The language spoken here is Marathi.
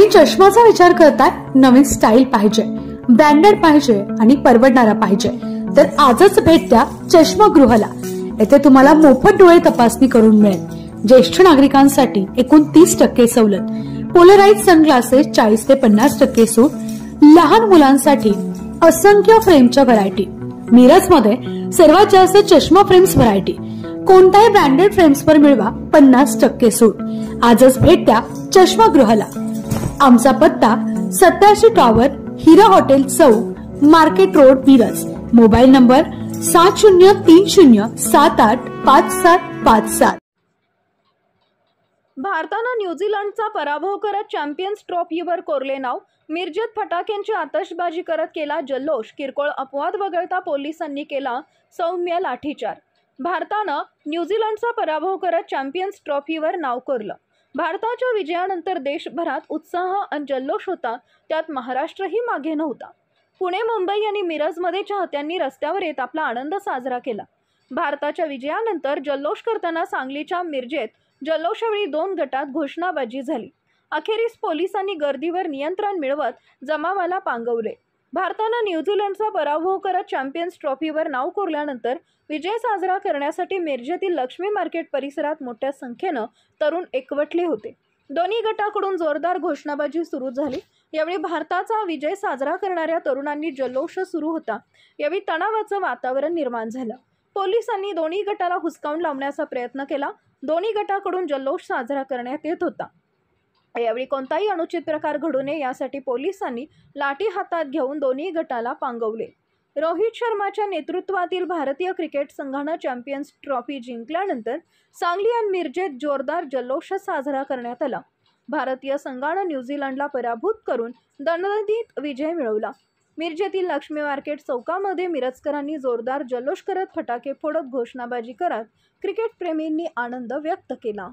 तुम्ही चष्माचा विचार करताय, नवीन स्टाईल पाहिजे, ब्रँडेड पाहिजे आणि परवडणारा पाहिजे, तर आजच भेट द्या चष्मागृहाला। येथे तुम्हाला मोफत डोळे तपासणी करून मिळेल। ज्येष्ठ नागरिकांसाठी एकूण 30% सवलत, पोलराइज सनग्लासेस 40 ते 50% सूट, लहान मुलांसाठी असंख्य फ्रेमच्या व्हरायटी। मिरजमध्ये सर्वात जास्त चष्मा फ्रेम्स व्हरायटी, कोणत्याही ब्रँडेड फ्रेम्सवर मिळवा 50% सूट। आजच भेट द्या चष्मागृहाला। आमचा पत्ता 87 tower, Hira hotel chowk, market road, Miraj. Mobile number 7030785757। भारतानं न्यूझीलंडचा पराभव करत चॅम्पियन्स ट्रॉफीवर कोरले नाव। मिरजेत फटाक्यांची आतषबाजी करत केला जल्लोष। किरकोळ अपवाद वगळता पोलिसांनी केला सौम्य लाठीचार। भारतानं न्यूझीलंडचा पराभव करत चॅम्पियन्स ट्रॉफीवर नाव कोरलं। भारताच्या विजयानंतर देशभरात उत्साह आणि जल्लोष होता, त्यात महाराष्ट्रही मागे नव्हता। पुणे, मुंबई आणि मिरजमध्ये चाहत्यांनी रस्त्यावर येत आपला आनंद साजरा केला। भारताच्या विजयानंतर जल्लोष करताना सांगलीच्या मिरजेत जल्लोषावेळी 2 गटात घोषणाबाजी झाली। अखेरीस पोलिसांनी गर्दीवर नियंत्रण मिळवत जमावाला पांगवले। भारतानं न्यूझीलंडचा पराभव करत चॅम्पियन्स ट्रॉफीवर नाव कोरल्यानंतर विजय साजरा करण्यासाठी मिरजेतील लक्ष्मी मार्केट परिसरात मोठ्या संख्येनं तरुण एकवटले होते। दोन्ही गटाकडून जोरदार घोषणाबाजी सुरू झाली। यावेळी भारताचा विजय साजरा करणाऱ्या तरुणांनी जल्लोष सुरू होता, यावेळी तणावाचं वातावरण निर्माण झालं। पोलिसांनी दोन्ही गटाला हुसकावून लावण्याचा प्रयत्न केला। दोन्ही गटाकडून जल्लोष साजरा करण्यात येत होता। यावेळी कोणताही अनुचित प्रकार घडू नये यासाठी पोलिसांनी लाठी हातात घेऊन दोन्ही गटाला पांगवले। रोहित शर्माच्या नेतृत्वातील भारतीय क्रिकेट संघानं चॅम्पियन्स ट्रॉफी जिंकल्यानंतर सांगली आणि मिरजेत जोरदार जल्लोष साजरा करण्यात आला। भारतीय संघानं न्यूझीलंडला पराभूत करून दणदणीत विजय मिळवला। मिरजेतील लक्ष्मी मार्केट चौकामध्ये मिरजकरांनी जोरदार जल्लोष करत फटाके फोडत घोषणाबाजी करत क्रिकेट प्रेमींनी आनंद व्यक्त केला।